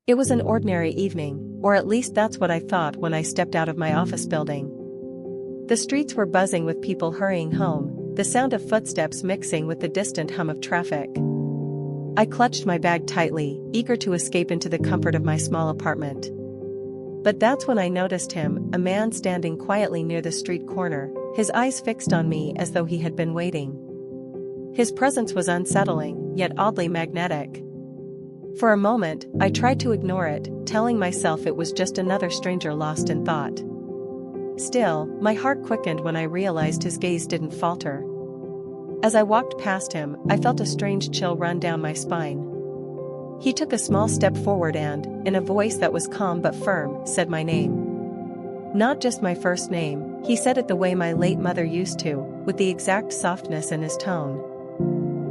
It was an ordinary evening, or at least that's what I thought when I stepped out of my office building. The streets were buzzing with people hurrying home, the sound of footsteps mixing with the distant hum of traffic. I clutched my bag tightly, eager to escape into the comfort of my small apartment. But that's when I noticed him, a man standing quietly near the street corner, his eyes fixed on me as though he had been waiting. His presence was unsettling, yet oddly magnetic. For a moment, I tried to ignore it, telling myself it was just another stranger lost in thought. Still, my heart quickened when I realized his gaze didn't falter. As I walked past him, I felt a strange chill run down my spine. He took a small step forward and, in a voice that was calm but firm, said my name. Not just my first name, he said it the way my late mother used to, with the exact softness in his tone.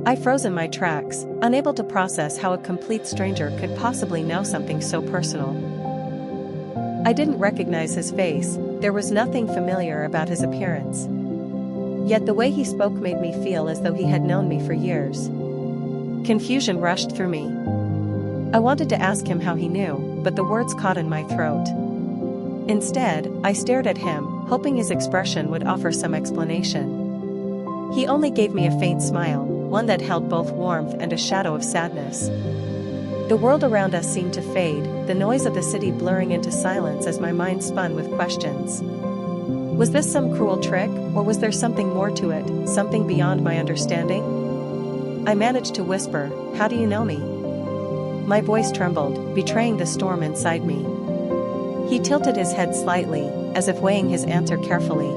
I froze in my tracks, unable to process how a complete stranger could possibly know something so personal. I didn't recognize his face, there was nothing familiar about his appearance. Yet the way he spoke made me feel as though he had known me for years. Confusion rushed through me. I wanted to ask him how he knew, but the words caught in my throat. Instead, I stared at him, hoping his expression would offer some explanation. He only gave me a faint smile, one that held both warmth and a shadow of sadness. The world around us seemed to fade, the noise of the city blurring into silence as my mind spun with questions. Was this some cruel trick, or was there something more to it, something beyond my understanding? I managed to whisper, "How do you know me?" My voice trembled, betraying the storm inside me. He tilted his head slightly, as if weighing his answer carefully.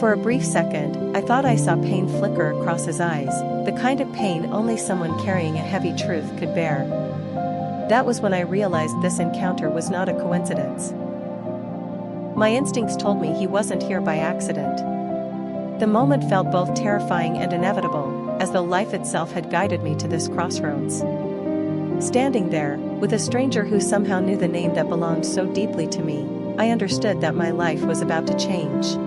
For a brief second, I thought I saw pain flicker across his eyes, the kind of pain only someone carrying a heavy truth could bear. That was when I realized this encounter was not a coincidence. My instincts told me he wasn't here by accident. The moment felt both terrifying and inevitable, as though life itself had guided me to this crossroads. Standing there, with a stranger who somehow knew the name that belonged so deeply to me, I understood that my life was about to change.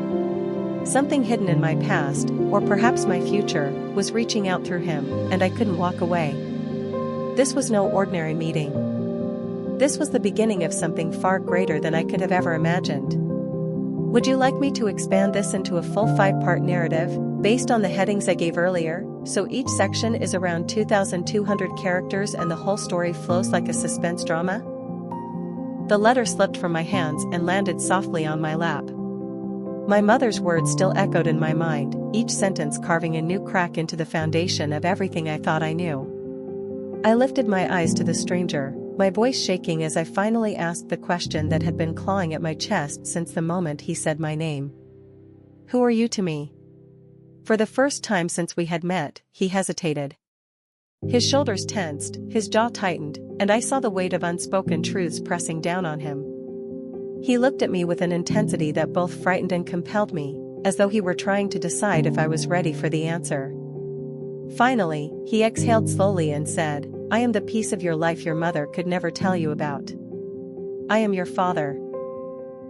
Something hidden in my past, or perhaps my future, was reaching out through him, and I couldn't walk away. This was no ordinary meeting. This was the beginning of something far greater than I could have ever imagined. Would you like me to expand this into a full 5-part narrative, based on the headings I gave earlier, so each section is around 2,200 characters and the whole story flows like a suspense drama? The letter slipped from my hands and landed softly on my lap. My mother's words still echoed in my mind, each sentence carving a new crack into the foundation of everything I thought I knew. I lifted my eyes to the stranger, my voice shaking as I finally asked the question that had been clawing at my chest since the moment he said my name. "Who are you to me?" For the first time since we had met, he hesitated. His shoulders tensed, his jaw tightened, and I saw the weight of unspoken truths pressing down on him. He looked at me with an intensity that both frightened and compelled me, as though he were trying to decide if I was ready for the answer. Finally, he exhaled slowly and said, "I am the piece of your life your mother could never tell you about. I am your father."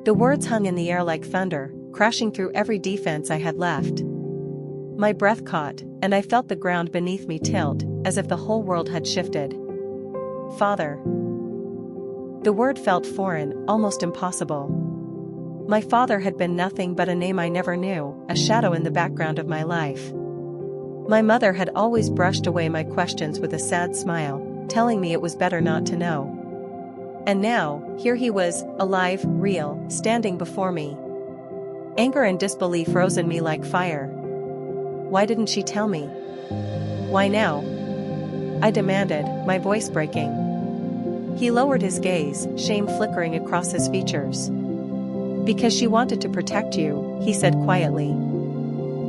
The words hung in the air like thunder, crashing through every defense I had left. My breath caught, and I felt the ground beneath me tilt, as if the whole world had shifted. Father. The word felt foreign, almost impossible. My father had been nothing but a name I never knew, a shadow in the background of my life. My mother had always brushed away my questions with a sad smile, telling me it was better not to know. And now, here he was, alive, real, standing before me. Anger and disbelief rose in me like fire. Why didn't she tell me? Why now? I demanded, my voice breaking. He lowered his gaze, shame flickering across his features. "Because she wanted to protect you," he said quietly.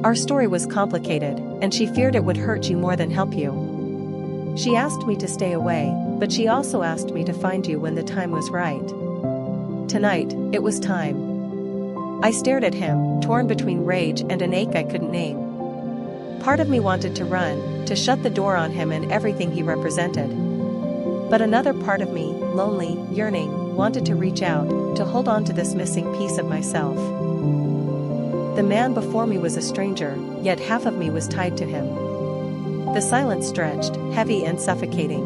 "Our story was complicated, and she feared it would hurt you more than help you. She asked me to stay away, but she also asked me to find you when the time was right. Tonight, it was time." I stared at him, torn between rage and an ache I couldn't name. Part of me wanted to run, to shut the door on him and everything he represented. But another part of me, lonely, yearning, wanted to reach out, to hold on to this missing piece of myself. The man before me was a stranger, yet half of me was tied to him. The silence stretched, heavy and suffocating.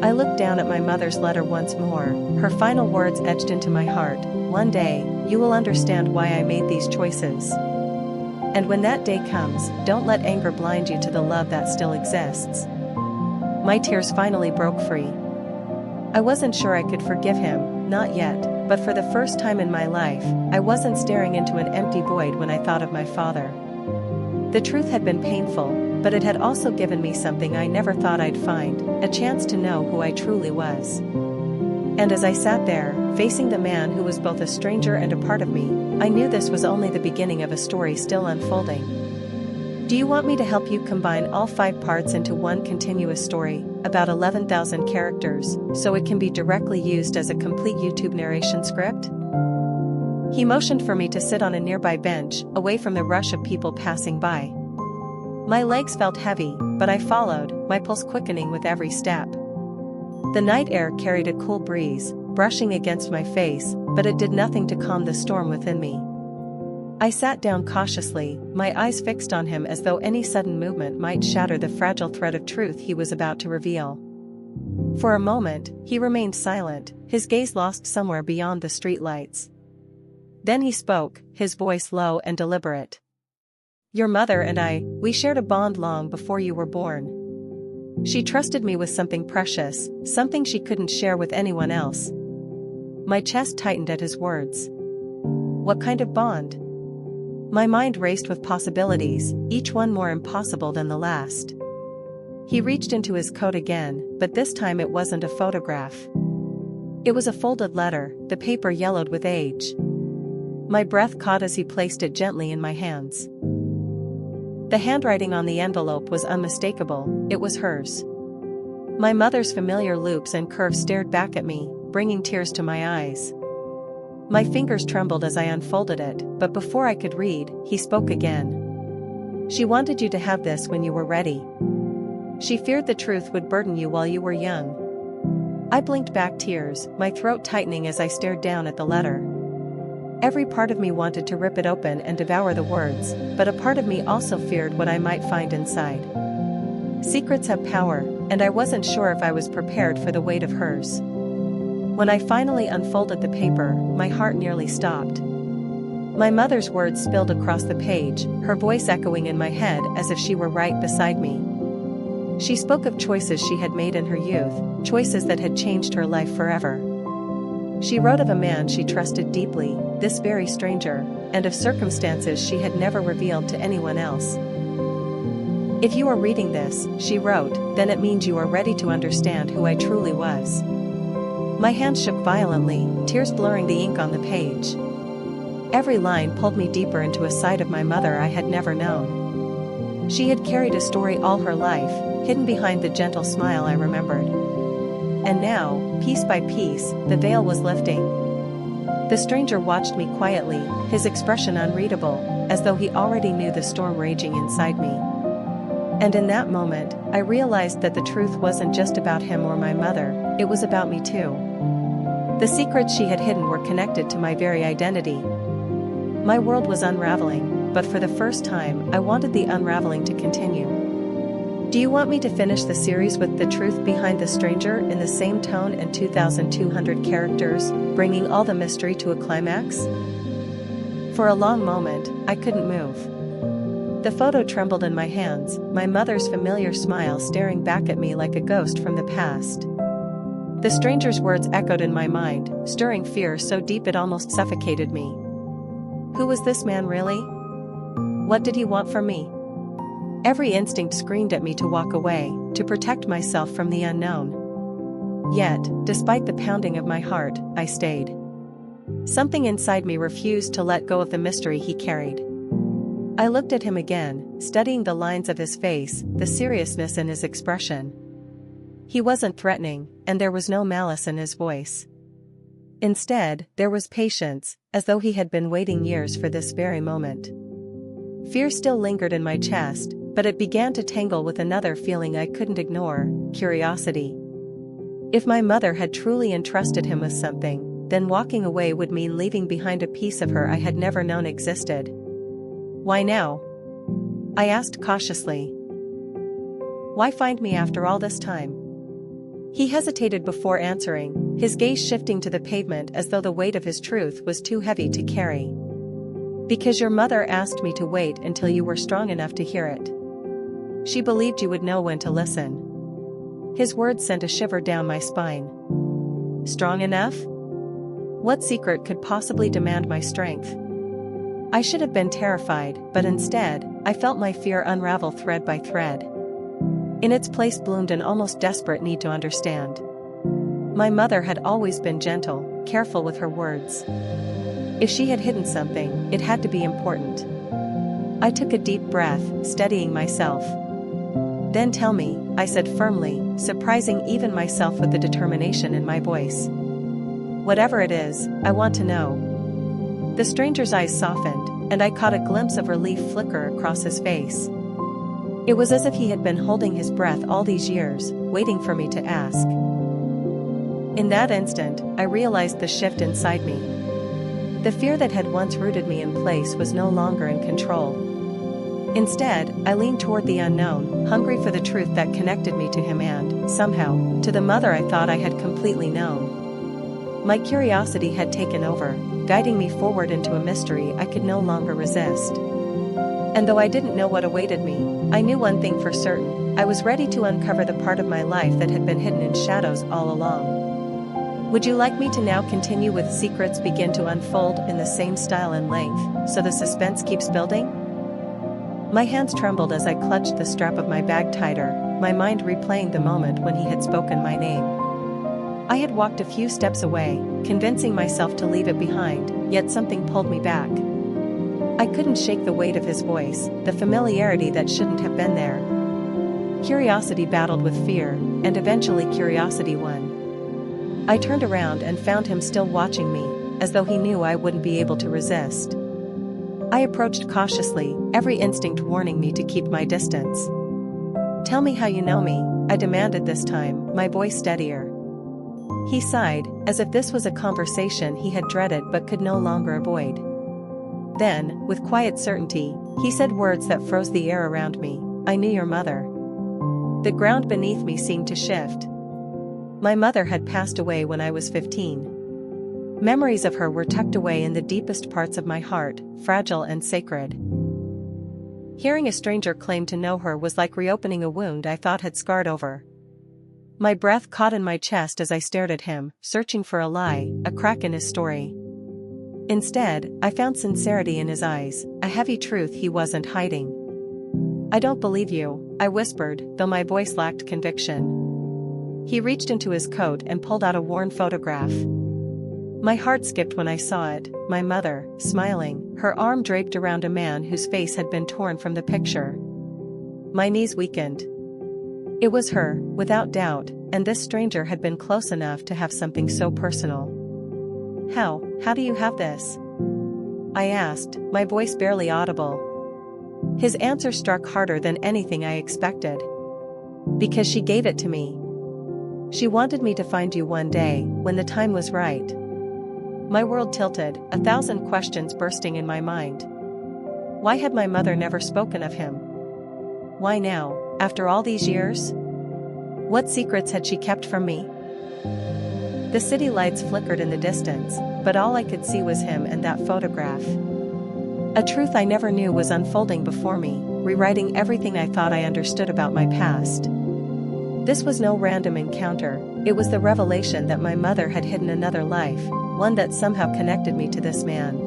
I looked down at my mother's letter once more, her final words etched into my heart. One day, you will understand why I made these choices. And when that day comes, don't let anger blind you to the love that still exists. My tears finally broke free. I wasn't sure I could forgive him, not yet, but for the first time in my life, I wasn't staring into an empty void when I thought of my father. The truth had been painful, but it had also given me something I never thought I'd find, a chance to know who I truly was. And as I sat there, facing the man who was both a stranger and a part of me, I knew this was only the beginning of a story still unfolding. Do you want me to help you combine all 5 parts into one continuous story, about 11,000 characters, so it can be directly used as a complete YouTube narration script? He motioned for me to sit on a nearby bench, away from the rush of people passing by. My legs felt heavy, but I followed, my pulse quickening with every step. The night air carried a cool breeze, brushing against my face, but it did nothing to calm the storm within me. I sat down cautiously, my eyes fixed on him as though any sudden movement might shatter the fragile thread of truth he was about to reveal. For a moment, he remained silent, his gaze lost somewhere beyond the streetlights. Then he spoke, his voice low and deliberate. Your mother and I, we shared a bond long before you were born. She trusted me with something precious, something she couldn't share with anyone else. My chest tightened at his words. What kind of bond? My mind raced with possibilities, each one more impossible than the last. He reached into his coat again, but this time it wasn't a photograph. It was a folded letter, the paper yellowed with age. My breath caught as he placed it gently in my hands. The handwriting on the envelope was unmistakable, it was hers. My mother's familiar loops and curves stared back at me, bringing tears to my eyes. My fingers trembled as I unfolded it, but before I could read, he spoke again. She wanted you to have this when you were ready. She feared the truth would burden you while you were young. I blinked back tears, my throat tightening as I stared down at the letter. Every part of me wanted to rip it open and devour the words, but a part of me also feared what I might find inside. Secrets have power, and I wasn't sure if I was prepared for the weight of hers. When I finally unfolded the paper, my heart nearly stopped. My mother's words spilled across the page, her voice echoing in my head as if she were right beside me. She spoke of choices she had made in her youth, choices that had changed her life forever. She wrote of a man she trusted deeply, this very stranger, and of circumstances she had never revealed to anyone else. If you are reading this, she wrote, then it means you are ready to understand who I truly was. My hands shook violently, tears blurring the ink on the page. Every line pulled me deeper into a side of my mother I had never known. She had carried a story all her life, hidden behind the gentle smile I remembered. And now, piece by piece, the veil was lifting. The stranger watched me quietly, his expression unreadable, as though he already knew the storm raging inside me. And in that moment, I realized that the truth wasn't just about him or my mother, it was about me too. The secrets she had hidden were connected to my very identity. My world was unraveling, but for the first time, I wanted the unraveling to continue. Do you want me to finish the series with the truth behind the stranger in the same tone and 2,200 characters, bringing all the mystery to a climax? For a long moment, I couldn't move. The photo trembled in my hands, my mother's familiar smile staring back at me like a ghost from the past. The stranger's words echoed in my mind, stirring fear so deep it almost suffocated me. Who was this man really? What did he want from me? Every instinct screamed at me to walk away, to protect myself from the unknown. Yet, despite the pounding of my heart, I stayed. Something inside me refused to let go of the mystery he carried. I looked at him again, studying the lines of his face, the seriousness in his expression. He wasn't threatening, and there was no malice in his voice. Instead, there was patience, as though he had been waiting years for this very moment. Fear still lingered in my chest, but it began to tangle with another feeling I couldn't ignore, curiosity. If my mother had truly entrusted him with something, then walking away would mean leaving behind a piece of her I had never known existed. Why now? I asked cautiously. Why find me after all this time? He hesitated before answering, his gaze shifting to the pavement as though the weight of his truth was too heavy to carry. "Because your mother asked me to wait until you were strong enough to hear it. She believed you would know when to listen." His words sent a shiver down my spine. Strong enough? What secret could possibly demand my strength? I should have been terrified, but instead, I felt my fear unravel thread by thread. In its place bloomed an almost desperate need to understand. My mother had always been gentle, careful with her words. If she had hidden something, it had to be important. I took a deep breath, steadying myself. "Then tell me," I said firmly, surprising even myself with the determination in my voice. "Whatever it is, I want to know." The stranger's eyes softened, and I caught a glimpse of relief flicker across his face. It was as if he had been holding his breath all these years, waiting for me to ask. In that instant, I realized the shift inside me. The fear that had once rooted me in place was no longer in control. Instead, I leaned toward the unknown, hungry for the truth that connected me to him and, somehow, to the mother I thought I had completely known. My curiosity had taken over, guiding me forward into a mystery I could no longer resist. And though I didn't know what awaited me, I knew one thing for certain: I was ready to uncover the part of my life that had been hidden in shadows all along. Would you like me to now continue with secrets begin to unfold in the same style and length, so the suspense keeps building? My hands trembled as I clutched the strap of my bag tighter, my mind replaying the moment when he had spoken my name. I had walked a few steps away, convincing myself to leave it behind, yet something pulled me back. I couldn't shake the weight of his voice, the familiarity that shouldn't have been there. Curiosity battled with fear, and eventually curiosity won. I turned around and found him still watching me, as though he knew I wouldn't be able to resist. I approached cautiously, every instinct warning me to keep my distance. "Tell me how you know me," I demanded this time, my voice steadier. He sighed, as if this was a conversation he had dreaded but could no longer avoid. Then, with quiet certainty, he said words that froze the air around me. "I knew your mother." The ground beneath me seemed to shift. My mother had passed away when I was 15. Memories of her were tucked away in the deepest parts of my heart, fragile and sacred. Hearing a stranger claim to know her was like reopening a wound I thought had scarred over. My breath caught in my chest as I stared at him, searching for a lie, a crack in his story. Instead, I found sincerity in his eyes, a heavy truth he wasn't hiding. "I don't believe you," I whispered, though my voice lacked conviction. He reached into his coat and pulled out a worn photograph. My heart skipped when I saw it, my mother, smiling, her arm draped around a man whose face had been torn from the picture. My knees weakened. It was her, without doubt, and this stranger had been close enough to have something so personal. How do you have this?" I asked, my voice barely audible. His answer struck harder than anything I expected. "Because she gave it to me. She wanted me to find you one day, when the time was right." My world tilted, 1,000 questions bursting in my mind. Why had my mother never spoken of him? Why now, after all these years? What secrets had she kept from me? The city lights flickered in the distance, but all I could see was him and that photograph. A truth I never knew was unfolding before me, rewriting everything I thought I understood about my past. This was no random encounter, it was the revelation that my mother had hidden another life, one that somehow connected me to this man.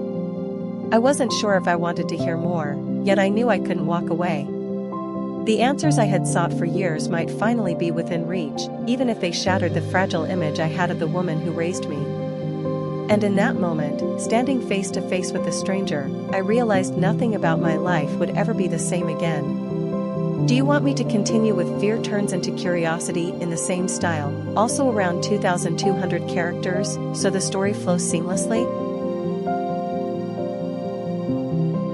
I wasn't sure if I wanted to hear more, yet I knew I couldn't walk away. The answers I had sought for years might finally be within reach, even if they shattered the fragile image I had of the woman who raised me. And in that moment, standing face to face with a stranger, I realized nothing about my life would ever be the same again. Do you want me to continue with Fear Turns into Curiosity in the same style, also around 2,200 characters, so the story flows seamlessly?